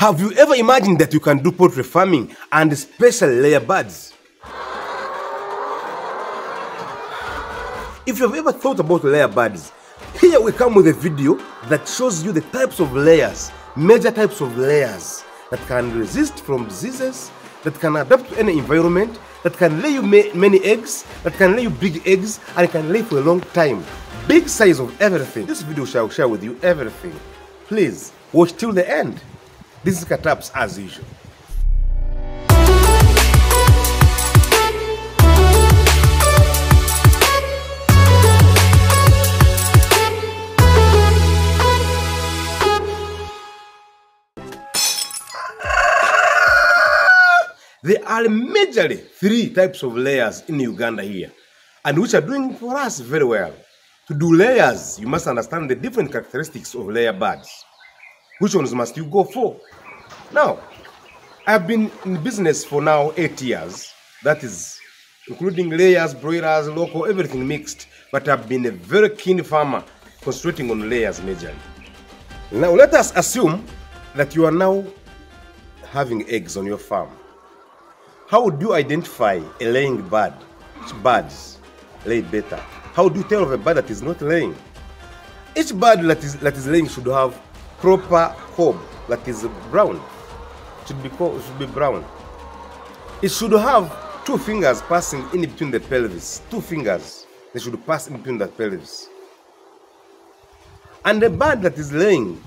Have you ever imagined that you can do poultry farming and special layer birds? If you've ever thought about layer birds, here we come with a video that shows you the types of layers, major types of layers that can resist from diseases, that can adapt to any environment, that can lay you many eggs, that can lay you big eggs, and can lay for a long time. Big size of everything. This video shall share with you everything. Please watch till the end. This is Kataps as usual. There are majorly 3 types of layers in Uganda here, and which are doing for us very well. To do layers, you must understand the different characteristics of layer birds. Which ones must you go for? Now, I've been in business for now 8 years. That is, including layers, broilers, local, everything mixed. But I've been a very keen farmer, concentrating on layers majorly. Now, let us assume that you are now having eggs on your farm. How would you identify a laying bird? Which birds lay better? How do you tell of a bird that is not laying? Each bird that is laying should have proper cob that is brown. Should be brown. It should have 2 fingers passing in between the pelvis. 2 fingers, they should pass in between the pelvis. And the bird that is laying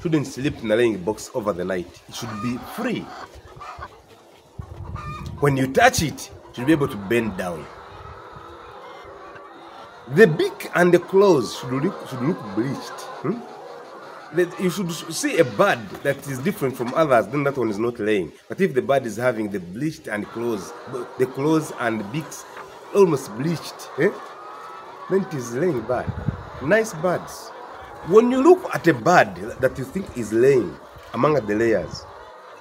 shouldn't sleep in a laying box over the night. It should be free. When you touch it, you should be able to bend down. The beak and the claws should look bleached. You should see a bird that is different from others, then that one is not laying. But if the bird is having the bleached and claws, the claws and beaks almost bleached, then it is laying bird. Nice birds. When you look at a bird that you think is laying among the layers,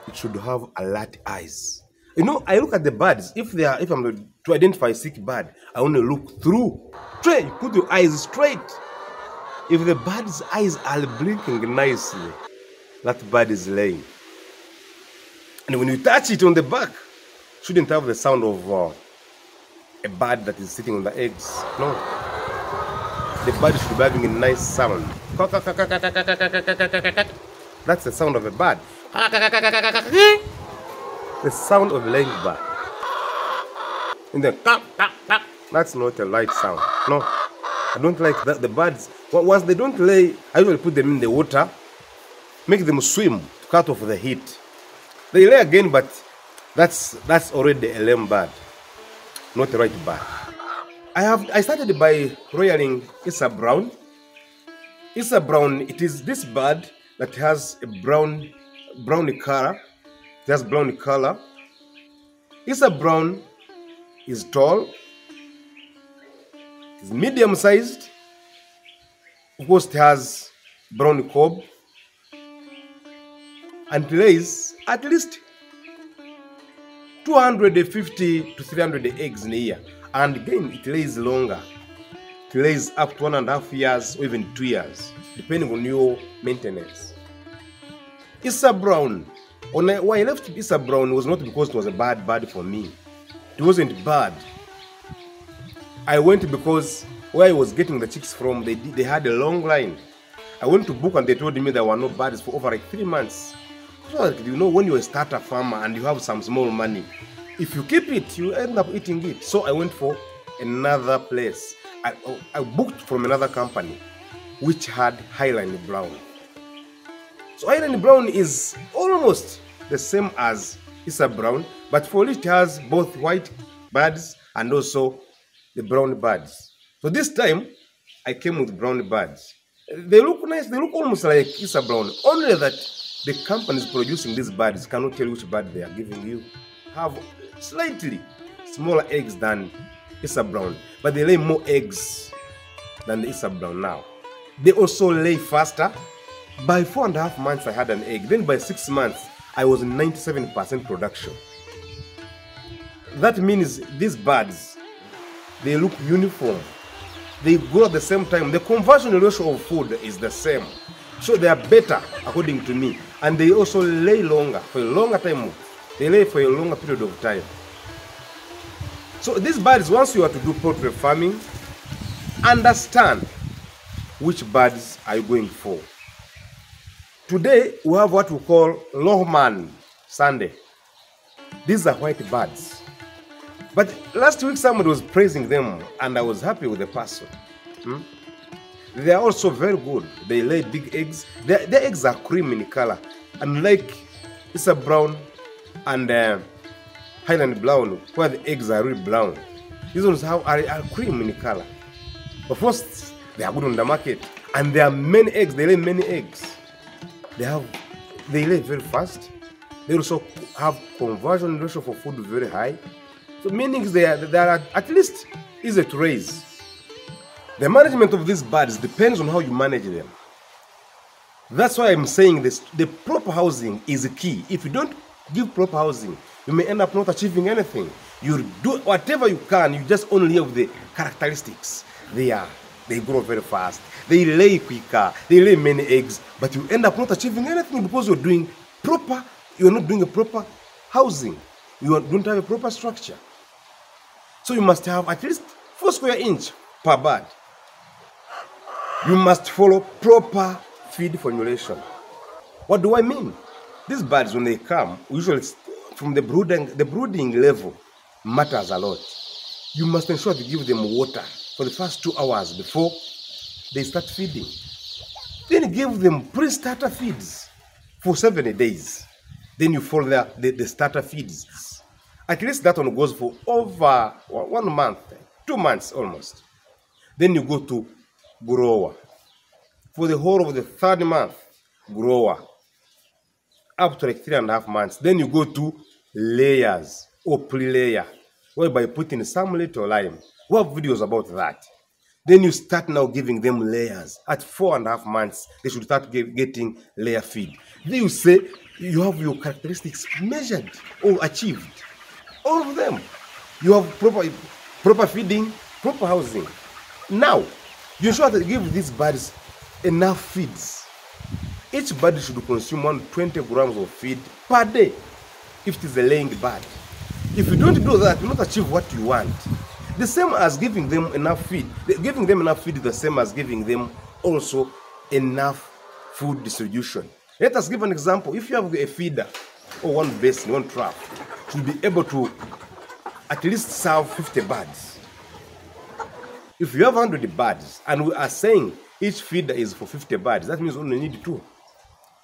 it should have alert eyes. You know, I look at the birds. If I'm to identify a sick bird, I want to look through. Straight, put your eyes straight. If the bird's eyes are blinking nicely, that bird is laying. And when you touch it on the back, shouldn't have the sound of a bird that is sitting on the eggs. No. The bird should be having a nice sound. That's the sound of a bird. The sound of a laying bird. And then that's not a light sound. No, I don't like that. The birds, once they don't lay, I usually put them in the water, make them swim to cut off the heat. They lay again, but that's already a lame bird, not the right bird. I started by roiling Issa Brown. Issa Brown, it is this bird that has a browny color. It has browny color. Issa Brown is tall, is medium sized, of course it has brown cob, and lays at least 250 to 300 eggs in a year. And again, it lays longer. It lays up to 1.5 years or even 2 years, depending on your maintenance. Issa Brown. Why I left Issa Brown was not because it was a bad bird for me. It wasn't bad. I went because where I was getting the chicks from, they had a long line. I went to book and they told me there were no birds for over 3 months. So, you know, when you're a starter farmer and you have some small money, if you keep it, you end up eating it. So I went for another place. I booked from another company which had Hyline Brown. So Hyline Brown is almost the same as Issa Brown, but for it has both white birds and also the brown birds. So this time, I came with brown birds. They look nice, they look almost like Issa Brown, only that the companies producing these birds cannot tell which bird they are giving you. Have slightly smaller eggs than Issa Brown, but they lay more eggs than the Issa Brown now. They also lay faster. By 4.5 months, I had an egg. Then by 6 months, I was in 97% production. That means these birds, they look uniform. They grow at the same time. The conversion ratio of food is the same. So they are better, according to me. And they also lay longer, for a longer time. They lay for a longer period of time. So these birds, once you are to do poultry farming, understand which birds are you going for. Today, we have what we call Lohmann sande. These are white birds. But last week, somebody was praising them, and I was happy with the person. They are also very good. They lay big eggs. Their eggs are cream in color. Unlike it's a brown and Hyline Brown, where the eggs are really brown. These ones are cream in color. But first, they are good on the market. And there are many eggs. They lay many eggs. They lay very fast. They also have conversion ratio for food very high. So meaning they are at least easy to raise. The management of these birds depends on how you manage them. That's why I'm saying this. The proper housing is key. If you don't give proper housing, you may end up not achieving anything. You do whatever you can, you just only have the characteristics. They grow very fast, they lay quicker, they lay many eggs, but you end up not achieving anything because you're not doing a proper housing. You don't have a proper structure. So you must have at least 4 square inch per bird. You must follow proper feed formulation. What do I mean? These birds, when they come, usually from the brooding level matters a lot. You must ensure to give them water for the first 2 hours before they start feeding. Then give them pre-starter feeds for 7 days. Then you follow the starter feeds. At least that one goes for over 1 month, 2 months almost. Then you go to grower. For the whole of the 3rd month, grower. Up to like 3.5 months. Then you go to layers or pre-layer, whereby putting some little lime. We have videos about that. Then you start now giving them layers. At 4.5 months, they should start getting layer feed. Then you say you have your characteristics measured or achieved. All of them. You have proper feeding, proper housing. Now, you ensure that you give these birds enough feeds. Each bird should consume 120 grams of feed per day if it is a laying bird. If you don't do that, you will not achieve what you want. The same as giving them enough feed. Giving them enough feed is the same as giving them also enough food distribution. Let us give an example. If you have a feeder or one basin, one trap, should be able to at least serve 50 birds. If you have 100 birds and we are saying each feeder is for 50 birds, that means you only need two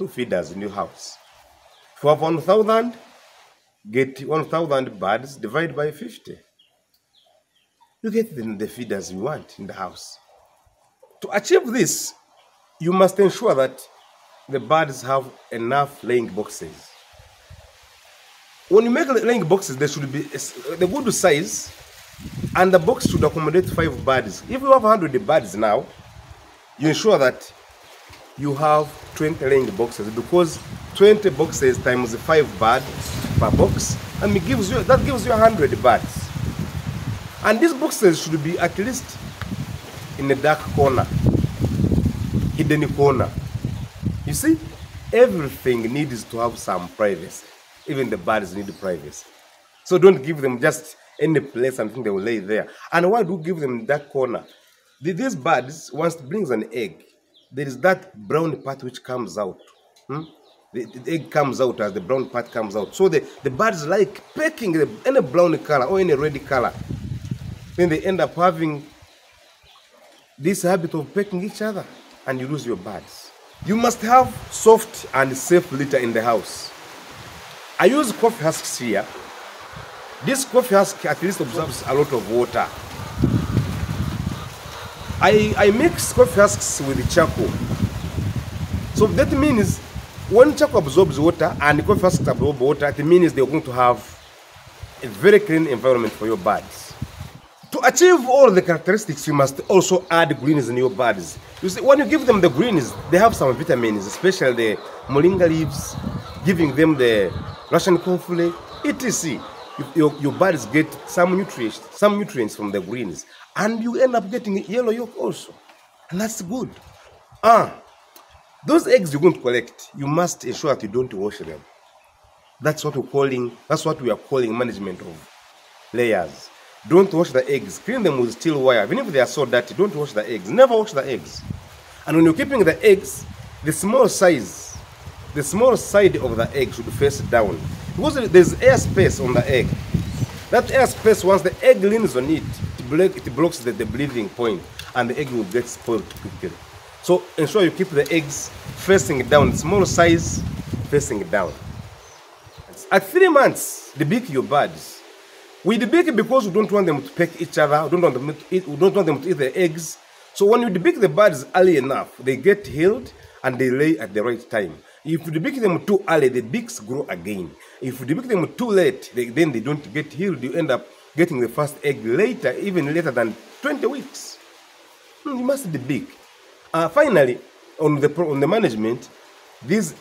feeders in your house. If you have 1,000, get 1,000 birds divided by 50. You get the feeders you want in the house. To achieve this, you must ensure that the birds have enough laying boxes. When you make laying boxes, they should be the good size, and the box should accommodate 5 birds. If you have 100 birds now, you ensure that you have 20 laying boxes, because 20 boxes times 5 birds per box, and that gives you 100 birds. And these boxes should be at least in a dark corner, hidden corner. You see, everything needs to have some privacy. Even the birds need privacy. So don't give them just any place and think they will lay there. And why do you give them that corner? These birds, once it brings an egg, there is that brown part which comes out. The egg comes out as the brown part comes out. So the birds like pecking any brown color or any red color. Then they end up having this habit of pecking each other, and you lose your birds. You must have soft and safe litter in the house. I use coffee husks here. This coffee husk at least absorbs a lot of water. I mix coffee husks with charcoal. So that means when charcoal absorbs water and coffee husks absorb water, it means they're going to have a very clean environment for your birds. To achieve all the characteristics, you must also add greens in your birds. You see, when you give them the greens, they have some vitamins, especially the moringa leaves, giving them the Russian cornflower, etc. Your birds get some nutrients from the greens, and you end up getting yellow yolk also, and that's good. Those eggs you're going to collect, you must ensure that you don't wash them. That's what we are calling management of layers. Don't wash the eggs. Clean them with steel wire. Even if they are so dirty, don't wash the eggs. Never wash the eggs. And when you're keeping the eggs, the small side of the egg should face down, because there's air space on the egg. That air space, once the egg leans on it, it blocks the breathing point, and the egg will get spoiled quickly. So ensure you keep the eggs facing down, small size facing down. At 3 months, debake your birds. We debake because we don't want them to peck each other. We don't want them to eat the eggs. So when you debake the birds early enough, they get healed and they lay at the right time. If you debake them too early, the beaks grow again. If you debake them too late, then they don't get healed. You end up getting the first egg later, even later than 20 weeks. You must debake. Finally, on the management, these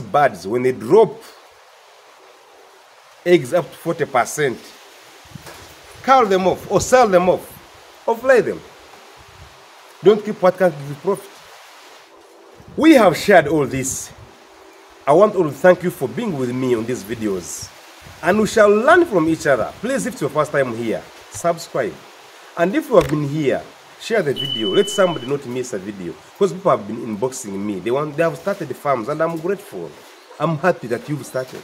birds, when they drop eggs up to 40%, cull them off, or sell them off, or fly them. Don't keep what can't give you profit. We have shared all this. I want to thank you for being with me on these videos. And we shall learn from each other. Please, if it's your first time here, subscribe. And if you have been here, share the video. Let somebody not miss a video. Because people have been inboxing me. They have started the farms, and I'm grateful. I'm happy that you've started.